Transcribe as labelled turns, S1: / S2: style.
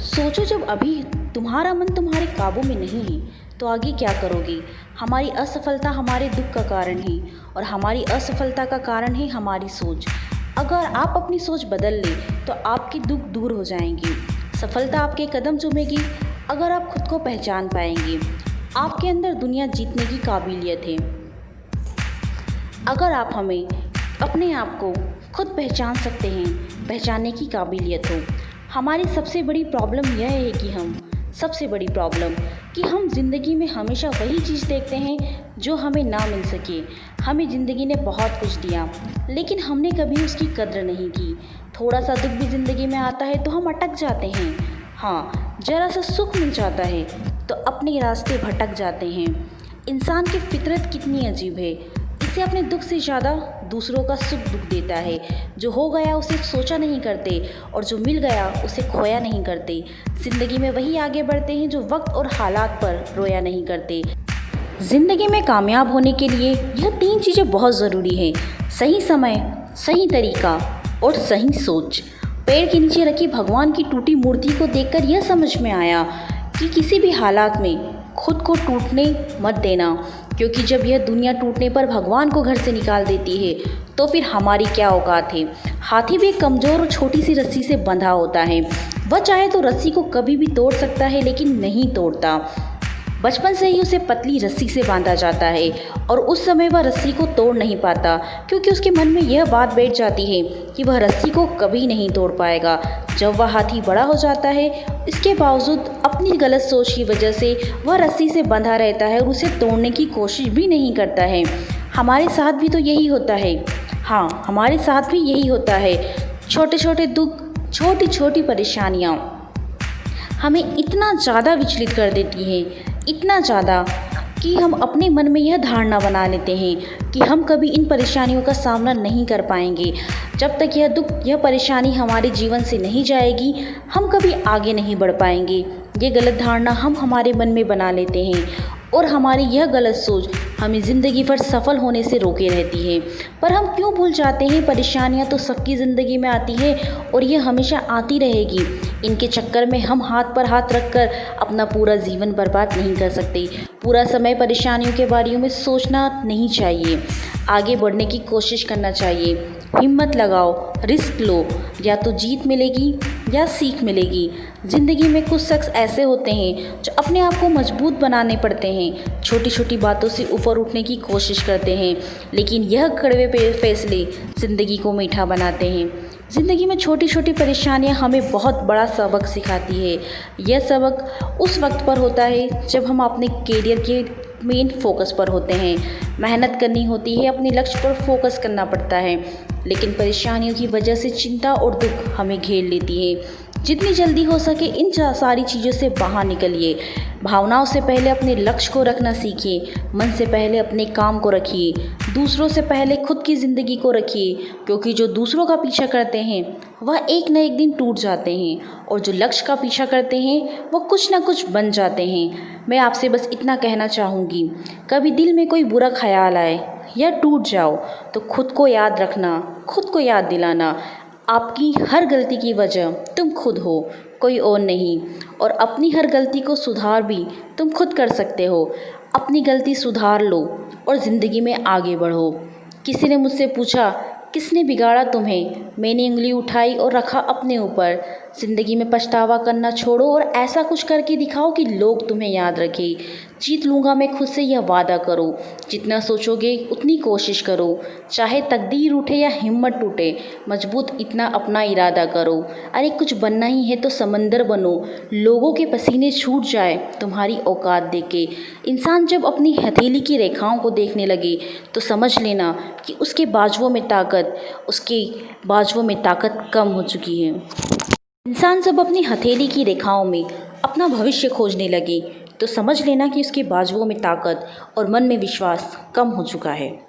S1: सोचो, जब अभी तुम्हारा मन तुम्हारे काबू में नहीं है तो आगे क्या करोगे। हमारी असफलता हमारे दुख का कारण है और हमारी असफलता का कारण है हमारी सोच। अगर आप अपनी सोच बदल लें तो आपके दुख दूर हो जाएंगे, सफलता आपके कदम चूमेगी। अगर आप खुद को पहचान पाएंगे, आपके अंदर दुनिया जीतने की काबिलियत है। अगर आप हमें अपने आप को खुद पहचान सकते हैं, पहचानने की काबिलियत हो। हमारी सबसे बड़ी प्रॉब्लम यह है कि हम ज़िंदगी में हमेशा वही चीज़ देखते हैं जो हमें ना मिल सके। हमें ज़िंदगी ने बहुत कुछ दिया लेकिन हमने कभी उसकी कद्र नहीं की। थोड़ा सा दुख भी ज़िंदगी में आता है तो हम अटक जाते हैं। हाँ, ज़रा सा सुख मिल जाता है तो अपने रास्ते भटक जाते हैं। इंसान की फितरत कितनी अजीब है, इसे अपने दुख से ज़्यादा दूसरों का सुख दुख देता है। जो हो गया उसे सोचा नहीं करते और जो मिल गया उसे खोया नहीं करते। ज़िंदगी में वही आगे बढ़ते हैं जो वक्त और हालात पर रोया नहीं करते। ज़िंदगी में कामयाब होने के लिए यह 3 चीज़ें बहुत ज़रूरी हैं: सही समय, सही तरीका और सही सोच। पेड़ के नीचे रखी भगवान की टूटी मूर्ति को देखकर यह समझ में आया कि किसी भी हालात में खुद को टूटने मत देना, क्योंकि जब यह दुनिया टूटने पर भगवान को घर से निकाल देती है तो फिर हमारी क्या औकात है। हाथी भी एक कमज़ोर और छोटी सी रस्सी से बंधा होता है। वह चाहे तो रस्सी को कभी भी तोड़ सकता है लेकिन नहीं तोड़ता। बचपन से ही उसे पतली रस्सी से बांधा जाता है और उस समय वह रस्सी को तोड़ नहीं पाता, क्योंकि उसके मन में यह बात बैठ जाती है कि वह रस्सी को कभी नहीं तोड़ पाएगा। जब वह हाथी बड़ा हो जाता है, इसके बावजूद अपनी गलत सोच की वजह से वह रस्सी से बंधा रहता है और उसे तोड़ने की कोशिश भी नहीं करता है। हमारे साथ भी तो यही होता है। हाँ, हमारे साथ भी यही होता है। छोटे छोटे दुख, छोटी छोटी परेशानियाँ हमें इतना ज़्यादा विचलित कर देती हैं, इतना ज़्यादा कि हम अपने मन में यह धारणा बना लेते हैं कि हम कभी इन परेशानियों का सामना नहीं कर पाएंगे। जब तक यह दुख, यह परेशानी हमारे जीवन से नहीं जाएगी, हम कभी आगे नहीं बढ़ पाएंगे। ये गलत धारणा हम हमारे मन में बना लेते हैं और हमारी यह गलत सोच हमें ज़िंदगी भर सफल होने से रोके रहती है। पर हम क्यों भूल जाते हैं, परेशानियां तो सबकी ज़िंदगी में आती है और ये हमेशा आती रहेगी। इनके चक्कर में हम हाथ पर हाथ रखकर अपना पूरा जीवन बर्बाद नहीं कर सकते। पूरा समय परेशानियों के बारे में सोचना नहीं चाहिए, आगे बढ़ने की कोशिश करना चाहिए। हिम्मत लगाओ, रिस्क लो, या तो जीत मिलेगी या सीख मिलेगी। ज़िंदगी में कुछ शख्स ऐसे होते हैं जो अपने आप को मजबूत बनाने पड़ते हैं, छोटी छोटी बातों से ऊपर उठने की कोशिश करते हैं, लेकिन यह कड़वे फैसले ज़िंदगी को मीठा बनाते हैं। ज़िंदगी में छोटी छोटी परेशानियां हमें बहुत बड़ा सबक सिखाती है। यह सबक उस वक्त पर होता है जब हम अपने करियर के मेन फोकस पर होते हैं। मेहनत करनी होती है, अपने लक्ष्य पर फोकस करना पड़ता है, लेकिन परेशानियों की वजह से चिंता और दुख हमें घेर लेती है। जितनी जल्दी हो सके इन सारी चीज़ों से बाहर निकलिए। भावनाओं से पहले अपने लक्ष्य को रखना सीखिए, मन से पहले अपने काम को रखिए, दूसरों से पहले खुद की ज़िंदगी को रखिए, क्योंकि जो दूसरों का पीछा करते हैं वह एक न एक दिन टूट जाते हैं और जो लक्ष्य का पीछा करते हैं वह कुछ ना कुछ बन जाते हैं। मैं आपसे बस इतना कहना चाहूँगी, कभी दिल में कोई बुरा ख्याल आए या टूट जाओ तो खुद को याद रखना, खुद को याद दिलाना, आपकी हर गलती की वजह तुम खुद हो, कोई और नहीं। और अपनी हर गलती को सुधार भी तुम खुद कर सकते हो। अपनी गलती सुधार लो और ज़िंदगी में आगे बढ़ो। किसी ने मुझसे पूछा, किसने बिगाड़ा तुम्हें? मैंने उंगली उठाई और रखा अपने ऊपर। ज़िंदगी में पछतावा करना छोड़ो और ऐसा कुछ करके दिखाओ कि लोग तुम्हें याद रखें। जीत लूँगा मैं खुद से यह वादा करो। जितना सोचोगे उतनी कोशिश करो, चाहे तकदीर उठे या हिम्मत टूटे, मजबूत इतना अपना इरादा करो। अरे कुछ बनना ही है तो समंदर बनो, लोगों के पसीने छूट जाए तुम्हारी औकात देके। इंसान जब अपनी हथेली की रेखाओं को देखने लगे तो समझ लेना कि उसके बाजुओं में ताकत कम हो चुकी है। इंसान जब अपनी हथेली की रेखाओं में अपना भविष्य खोजने लगे तो समझ लेना कि उसके बाजुओं में ताकत और मन में विश्वास कम हो चुका है।